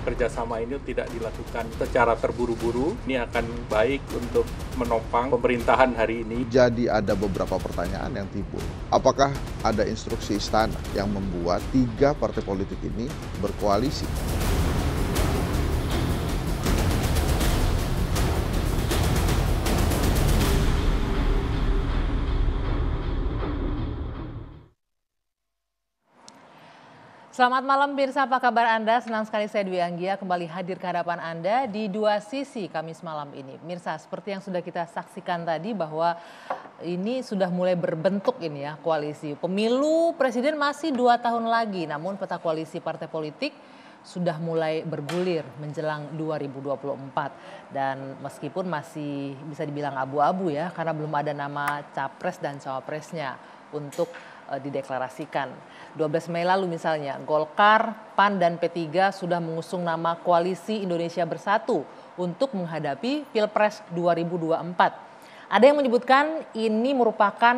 kerjasama ini tidak dilakukan secara terburu-buru. Ini akan baik untuk menopang pemerintahan hari ini. Jadi ada beberapa pertanyaan yang timbul. Apakah ada instruksi istana yang membuat 3 partai politik ini berkoalisi? Selamat malam pemirsa, apa kabar Anda? Senang sekali saya Dwi Anggia kembali hadir ke hadapan Anda di Dua Sisi Kamis malam ini. Pemirsa, seperti yang sudah kita saksikan tadi bahwa ini sudah mulai berbentuk ini ya koalisi. Pemilu presiden masih 2 tahun lagi, namun peta koalisi partai politik sudah mulai bergulir menjelang 2024. Dan meskipun masih bisa dibilang abu-abu ya, karena belum ada nama capres dan cawapresnya untuk dideklarasikan. 12 Mei lalu misalnya, Golkar, PAN, dan P3 sudah mengusung nama Koalisi Indonesia Bersatu untuk menghadapi Pilpres 2024. Ada yang menyebutkan ini merupakan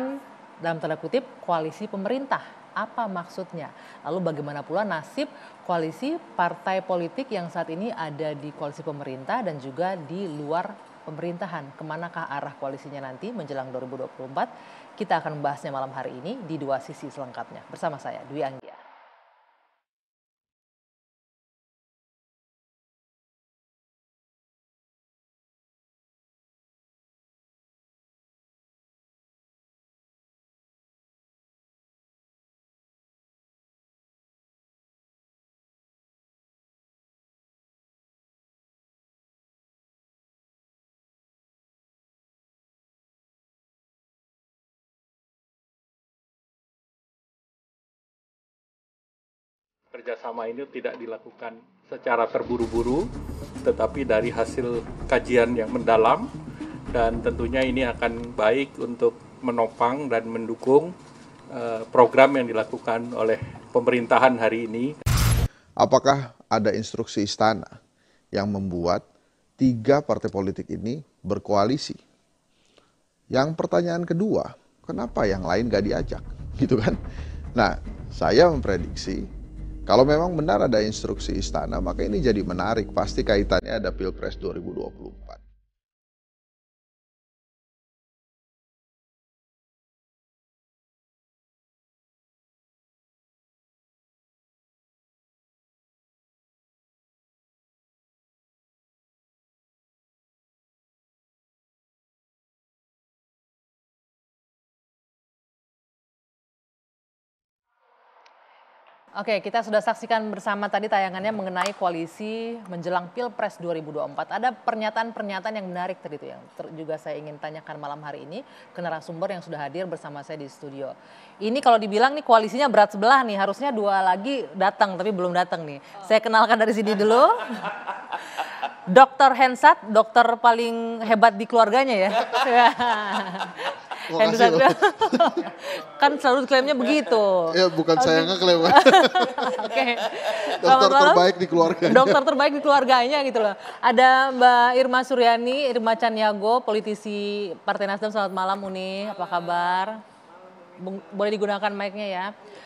dalam tanda kutip koalisi pemerintah. Apa maksudnya? Lalu bagaimana pula nasib koalisi partai politik yang saat ini ada di koalisi pemerintah dan juga di luar pemerintahan? Kemanakah arah koalisinya nanti menjelang 2024? Kita akan membahasnya malam hari ini di Dua Sisi selengkapnya. Bersama saya Dwi Anggia. Kerjasama ini tidak dilakukan secara terburu-buru, tetapi dari hasil kajian yang mendalam, dan tentunya ini akan baik untuk menopang dan mendukung program yang dilakukan oleh pemerintahan hari ini. Apakah ada instruksi istana yang membuat 3 partai politik ini berkoalisi? Yang pertanyaan kedua, kenapa yang lain gak diajak? Gitu kan? Nah, saya memprediksi kalau memang benar ada instruksi istana, maka ini jadi menarik. Pasti kaitannya ada Pilpres 2024. Oke, kita sudah saksikan bersama tadi tayangannya mengenai koalisi menjelang Pilpres 2024. Ada pernyataan-pernyataan yang menarik tadi itu yang juga saya ingin tanyakan malam hari ini ke narasumber yang sudah hadir bersama saya di studio. Ini kalau dibilang nih koalisinya berat sebelah nih, harusnya 2 lagi datang tapi belum datang nih. Saya kenalkan dari sini dulu. Dr. Hensat, dokter paling hebat di keluarganya ya. Hensat, kan selalu klaimnya begitu. Ya bukan saya ngeklaim. Oke. Dokter terbaik di keluarganya. Dokter terbaik di keluarganya gitu loh. Ada Mbak Irma Suryani, Irma Caniago, politisi Partai Nasdem. Selamat malam Uni, apa kabar? Boleh digunakan mic-nya ya.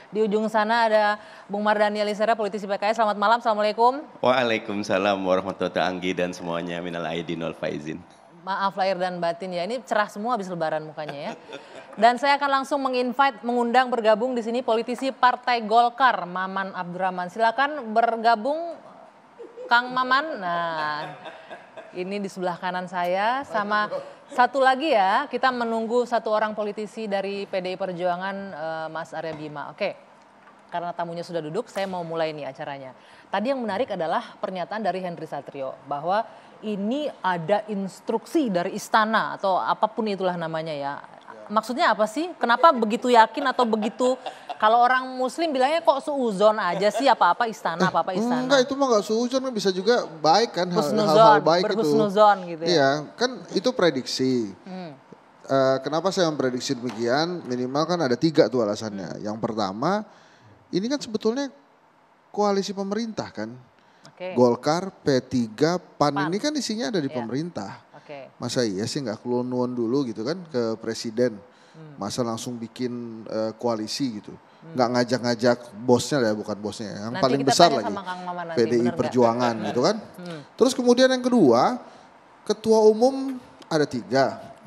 Di ujung sana ada Bung Mardhani Alisera, politisi PKS. Selamat malam, Assalamualaikum. Waalaikumsalam warahmatullahi wabarakatuh dan semuanya minal aidin wal faizin. Maaf lahir dan batin ya, ini cerah semua habis lebaran mukanya ya. Dan saya akan langsung mengundang bergabung di sini politisi Partai Golkar, Maman Abdurrahman. Silakan bergabung Kang Maman. Nah, ini di sebelah kanan saya sama satu lagi ya, kita menunggu satu orang politisi dari PDI Perjuangan, Mas Arya Bima. Oke, karena tamunya sudah duduk, saya mau mulai nih acaranya. Tadi yang menarik adalah pernyataan dari Henry Satrio bahwa ini ada instruksi dari istana atau apapun itulah namanya ya. Maksudnya apa sih? Kenapa begitu yakin atau begitu, kalau orang muslim bilangnya kok suuzon aja sih, apa-apa istana, apa-apa istana. Enggak, itu mah gak suuzon, kan bisa juga baik kan, Husnuzon, hal-hal baik itu. berhusnuzon gitu ya. Iya, kan itu prediksi. Kenapa saya memprediksi demikian? Minimal kan ada 3 tuh alasannya. Yang pertama, ini kan sebetulnya koalisi pemerintah kan. Oke. Golkar, P3, PAN ini kan isinya ada di pemerintah. Oke. Masa iya sih nggak keluar-nuan dulu gitu kan ke presiden. Masa langsung bikin koalisi gitu. nggak ngajak-ngajak bosnya ya, bukan bosnya, yang Nanti paling kita besar tanya lagi, sama Kang Maman nanti, PDI bener nggak? Perjuangan gitu kan. Terus kemudian yang kedua, ketua umum ada 3,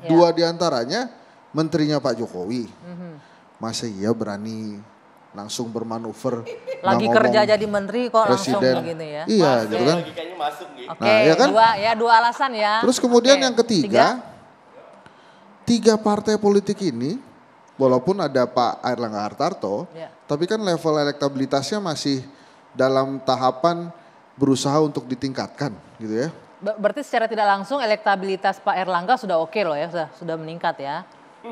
Ya. 2 diantaranya menterinya Pak Jokowi. Masa iya berani langsung bermanuver, nggak Lagi ngomong kerja jadi menteri kok langsung presiden. begini ya. Iya gitu kan. Logikanya masuk gitu. Oke, Nah, ya kan? dua alasan ya. Terus kemudian Oke. yang ketiga, 3 partai politik ini, walaupun ada Pak Airlangga Hartarto, Ya. tapi kan level elektabilitasnya masih dalam tahapan berusaha untuk ditingkatkan gitu ya. Berarti secara tidak langsung elektabilitas Pak Erlangga sudah oke loh ya, sudah meningkat ya.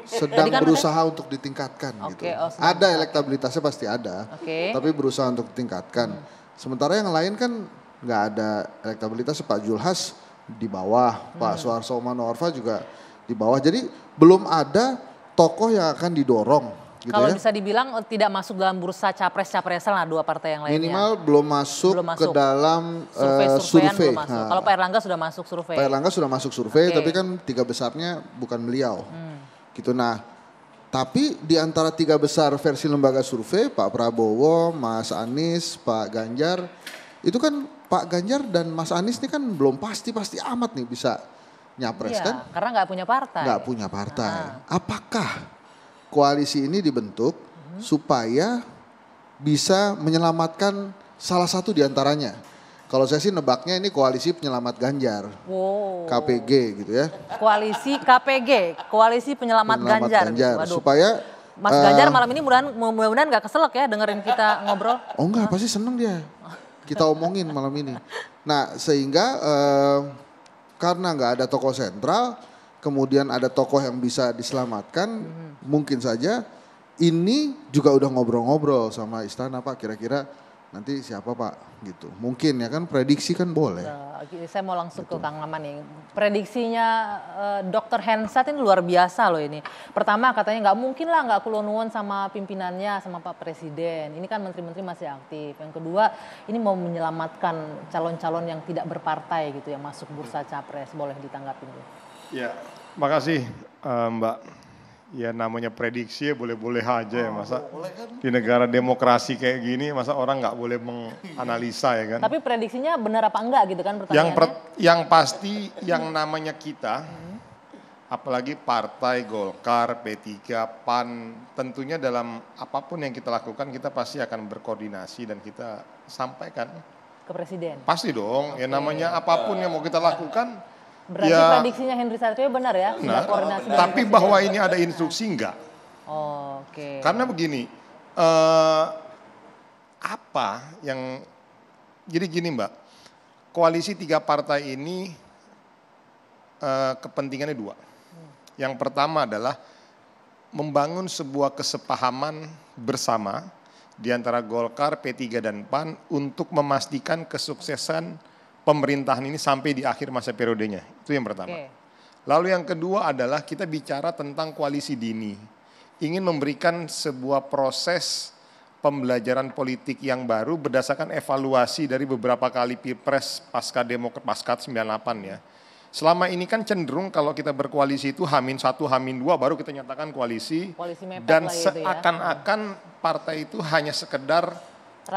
Sedang Tadi kan berusaha untuk ditingkatkan gitu. Oke, oh, sedang Ada elektabilitasnya pasti ada, Oke. tapi berusaha untuk ditingkatkan. Sementara yang lain kan nggak ada elektabilitasnya. Pak Julhas di bawah, Pak Suharto Manoarfa juga di bawah. Jadi belum ada tokoh yang akan didorong gitu Kalau ya. bisa dibilang tidak masuk dalam bursa capres-capresan lah 2 partai yang lainnya. Minimal belum masuk, Belum ke masuk. dalam Survei-surveian survei. belum masuk. Nah, Kalau Pak Erlangga sudah masuk survei. Pak Erlangga sudah masuk survei, Oke. tapi kan 3 besarnya bukan beliau. Gitu. Nah, tapi di antara 3 besar versi lembaga survei, Pak Prabowo, Mas Anies, Pak Ganjar, itu kan Pak Ganjar dan Mas Anies ini kan belum pasti-pasti amat nih bisa nyapres Iya, kan? karena nggak punya partai. Nggak punya partai. Apakah koalisi ini dibentuk supaya bisa menyelamatkan salah satu di antaranya? Kalau saya sih nebaknya ini koalisi penyelamat Ganjar, Wow. KPG gitu ya. Koalisi KPG, Koalisi Penyelamat Ganjar. Waduh. Supaya Mas Ganjar malam ini mudah-mudahan nggak keselak ya dengerin kita ngobrol. oh enggak, pasti seneng dia. Kita omongin malam ini. Nah, sehingga karena nggak ada tokoh sentral, kemudian ada tokoh yang bisa diselamatkan, mungkin saja ini juga udah ngobrol-ngobrol sama istana, Pak, kira-kira nanti siapa Pak gitu. Mungkin ya kan, prediksi kan boleh. Saya mau langsung ke Kang Maman nih. Prediksinya Dr. Hensat ini luar biasa loh ini. Pertama katanya nggak mungkin lah nggak kulon-nuwun sama pimpinannya, sama Pak Presiden. Ini kan menteri-menteri masih aktif. Yang kedua ini mau menyelamatkan calon-calon yang tidak berpartai gitu yang masuk bursa capres. Boleh ditanggapin dulu. Ya, makasih Mbak. Ya namanya prediksi ya boleh-boleh aja ya, masa di negara demokrasi kayak gini masa orang nggak boleh menganalisa ya kan. Tapi prediksinya benar apa enggak gitu kan pertanyaannya? Yang pasti yang namanya kita, apalagi partai Golkar, P3, PAN, tentunya dalam apapun yang kita lakukan kita pasti akan berkoordinasi dan kita sampaikan. Ke Presiden? Pasti dong, ya namanya apapun yang mau kita lakukan. Berarti ya, prediksinya Henry Satrio benar ya? Sudah benar. koordinasi dengan Tapi Presiden? bahwa ini ada instruksi enggak. Oh, oke. Karena begini, apa yang, jadi gini Mbak, koalisi 3 partai ini kepentingannya 2. Yang pertama adalah membangun sebuah kesepahaman bersama di antara Golkar, P3 dan PAN untuk memastikan kesuksesan pemerintahan ini sampai di akhir masa periodenya. Itu yang pertama. Oke. Lalu yang kedua adalah kita bicara tentang koalisi dini. Ingin memberikan sebuah proses pembelajaran politik yang baru berdasarkan evaluasi dari beberapa kali Pilpres pasca 98 ya. Selama ini kan cenderung kalau kita berkoalisi itu H-1, H-2 baru kita nyatakan koalisi. Koalisi mepet Dan lah itu ya. seakan-akan partai itu hanya sekedar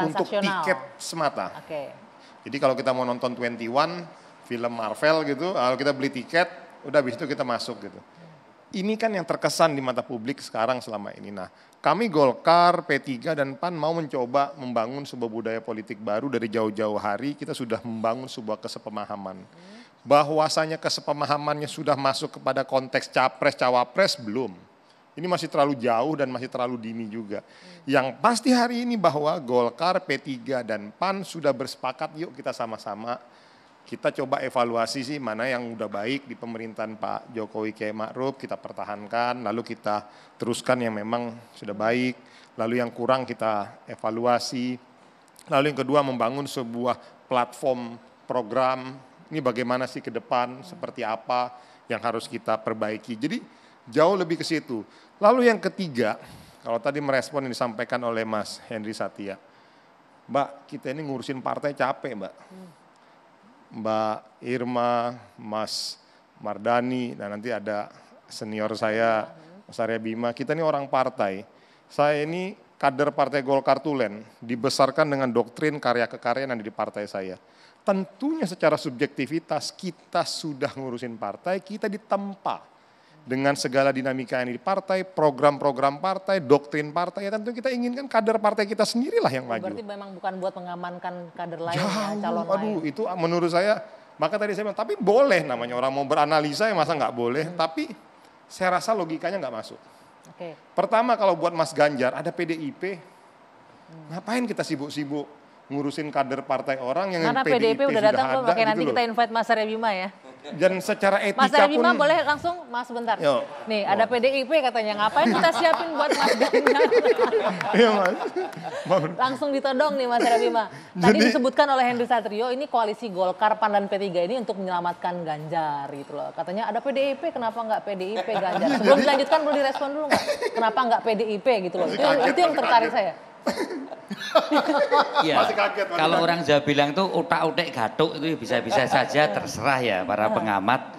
untuk Transaksional. tiket semata. Oke. Jadi kalau kita mau nonton 21, film Marvel gitu, kalau kita beli tiket, udah habis itu kita masuk gitu. Ini kan yang terkesan di mata publik sekarang selama ini. Nah, kami Golkar, P3 dan PAN mau mencoba membangun sebuah budaya politik baru dari jauh-jauh hari. Kita sudah membangun sebuah kesepemahaman. Bahwasanya kesepemahamannya sudah masuk kepada konteks capres, cawapres, belum. Ini masih terlalu jauh dan masih terlalu dini juga. Yang pasti hari ini bahwa Golkar, P3 dan PAN sudah bersepakat yuk kita sama-sama. Kita coba evaluasi sih mana yang udah baik di pemerintahan Pak Jokowi Kiai Ma'ruf kita pertahankan. Lalu kita teruskan yang memang sudah baik. Lalu yang kurang kita evaluasi. Lalu yang kedua membangun sebuah platform program. Ini bagaimana sih ke depan, seperti apa yang harus kita perbaiki. Jadi jauh lebih ke situ. Lalu yang ketiga, kalau tadi merespon yang disampaikan oleh Mas Henry Satria, Mbak, kita ini ngurusin partai capek, Mbak. Mbak Irma, Mas Mardani, dan nanti ada senior saya, Mas Arya Bima, kita ini orang partai. Saya ini kader Partai Golkar Tulen dibesarkan dengan doktrin karya kekaryaan yang ada di partai saya. Tentunya secara subjektivitas kita sudah ngurusin partai, kita ditempa dengan segala dinamika yang di partai, program-program partai, doktrin partai, ya tentu kita inginkan kader partai kita sendirilah yang maju. Berarti memang bukan buat mengamankan kader lain, calon Aduh, lain. itu menurut saya, maka tadi saya bilang, tapi boleh namanya orang mau beranalisa ya masa nggak boleh, tapi saya rasa logikanya nggak masuk. Oke. Pertama kalau buat Mas Ganjar ada PDIP, ngapain kita sibuk-sibuk ngurusin kader partai orang yang Karena PDIP udah datang loh, makanya nanti kita invite Mas Arya Bima ya. Dan secara etika Mas Arya Bima pun boleh langsung, Mas sebentar. Yo. Nih ada PDIP katanya, ngapain kita siapin buat Mas Ganjar. Iya, Mas. Langsung ditodong nih Mas Arya Bima. Tadi disebutkan oleh Henry Satrio, ini koalisi Golkar, PAN dan P3 ini untuk menyelamatkan Ganjar gitu loh. Katanya ada PDIP, kenapa nggak PDIP Ganjar? Sebelum dilanjutkan boleh direspon dulu nggak? Kenapa nggak PDIP gitu loh. Itu yang tertarik saya. Iya, kalau orang Jawa bilang tuh utak-utik gatuk itu bisa-bisa saja, terserah ya para pengamat.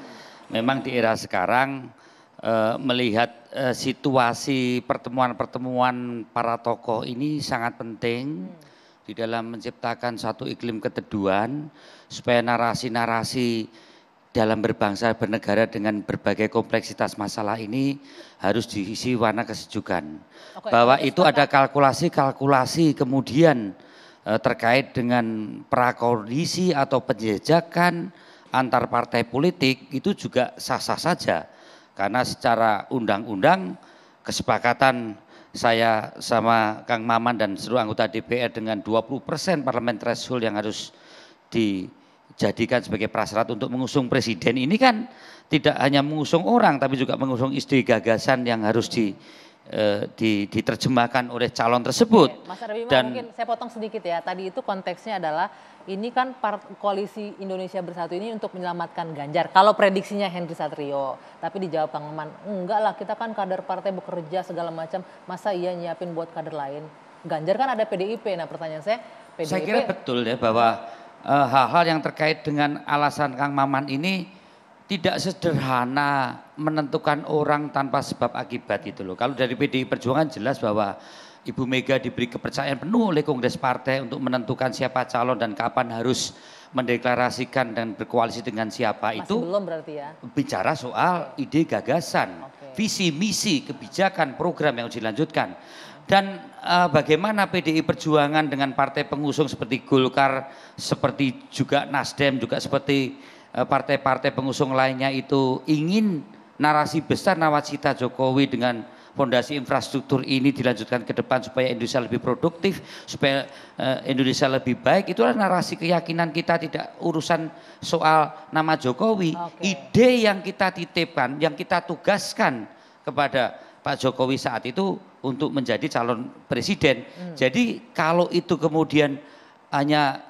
Memang di era sekarang melihat situasi pertemuan-pertemuan para tokoh ini sangat penting di dalam menciptakan satu iklim keteduhan supaya narasi-narasi dalam berbangsa bernegara dengan berbagai kompleksitas masalah ini harus diisi warna kesejukan. Oke, bahwa itu ada kalkulasi-kalkulasi kemudian terkait dengan prakondisi atau penjejakan antar partai politik itu juga sah-sah saja. Karena secara undang-undang kesepakatan saya sama Kang Maman dan seluruh anggota DPR dengan 20% parliamentary threshold yang harus dijadikan sebagai prasyarat untuk mengusung presiden ini kan tidak hanya mengusung orang tapi juga mengusung ide gagasan yang harus diterjemahkan oleh calon tersebut. Oke, Mas Arya Bima, dan mungkin saya potong sedikit ya. Tadi itu konteksnya adalah ini kan koalisi Indonesia Bersatu ini untuk menyelamatkan Ganjar. Kalau prediksinya Henry Satrio, tapi dijawab Kang Maman, enggak lah kita kan kader partai bekerja segala macam, masa iya nyiapin buat kader lain. Ganjar kan ada PDIP. Nah pertanyaan saya, PDIP. Saya kira betul ya bahwa hal-hal yang terkait dengan alasan Kang Maman ini tidak sederhana menentukan orang tanpa sebab akibat gitu loh. Kalau dari PDI Perjuangan jelas bahwa Ibu Mega diberi kepercayaan penuh oleh Kongres Partai untuk menentukan siapa calon dan kapan harus mendeklarasikan dan berkoalisi dengan siapa. Masih itu belum berarti ya? Bicara soal ide gagasan, visi misi, kebijakan, program yang harus dilanjutkan. Dan bagaimana PDI Perjuangan dengan partai pengusung seperti Golkar, seperti juga Nasdem, juga seperti partai-partai pengusung lainnya itu ingin narasi besar nawacita Jokowi dengan fondasi infrastruktur ini dilanjutkan ke depan supaya Indonesia lebih produktif, supaya Indonesia lebih baik. Itulah narasi keyakinan kita, tidak urusan soal nama Jokowi. Ide yang kita titipkan, yang kita tugaskan kepada Pak Jokowi saat itu untuk menjadi calon presiden. Jadi kalau itu kemudian hanya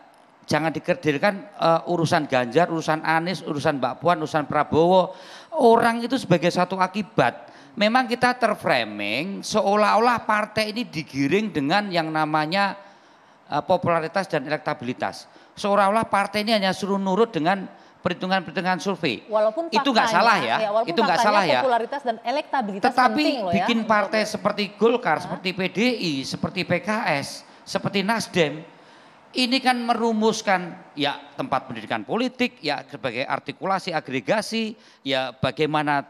jangan dikerdilkan urusan Ganjar, urusan Anies, urusan Mbak Puan, urusan Prabowo. Orang itu sebagai satu akibat. Memang kita terframing seolah-olah partai ini digiring dengan yang namanya popularitas dan elektabilitas. Seolah-olah partai ini hanya suruh nurut dengan perhitungan-perhitungan survei. Walaupun itu nggak salah ya. Itu nggak salah ya. Popularitas dan elektabilitas tetapi penting loh ya. Bikin partai seperti Golkar, seperti PDI, seperti PKS, seperti Nasdem, ini kan merumuskan ya tempat pendidikan politik, ya sebagai artikulasi, agregasi, ya bagaimana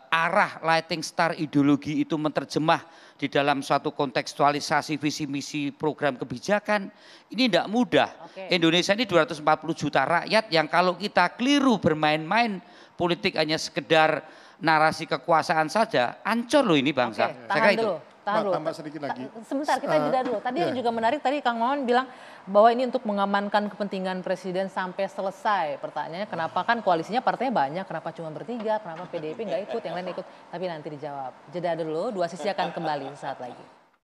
arah lighting star ideologi itu menerjemah di dalam suatu kontekstualisasi visi misi program kebijakan. Ini tidak mudah. Indonesia ini 240 juta rakyat yang kalau kita keliru bermain-main politik hanya sekedar narasi kekuasaan saja, ancur loh ini bangsa. Tahan dulu. Tambah sedikit lagi. Sebentar kita jeda dulu. Tadi yang juga menarik tadi Kang Maman bilang bahwa ini untuk mengamankan kepentingan presiden sampai selesai. Pertanyaannya kenapa kan koalisinya partainya banyak, kenapa cuma bertiga, kenapa PDIP nggak ikut, yang lain ikut. Tapi nanti dijawab. Jeda dulu, dua sisi akan kembali saat lagi.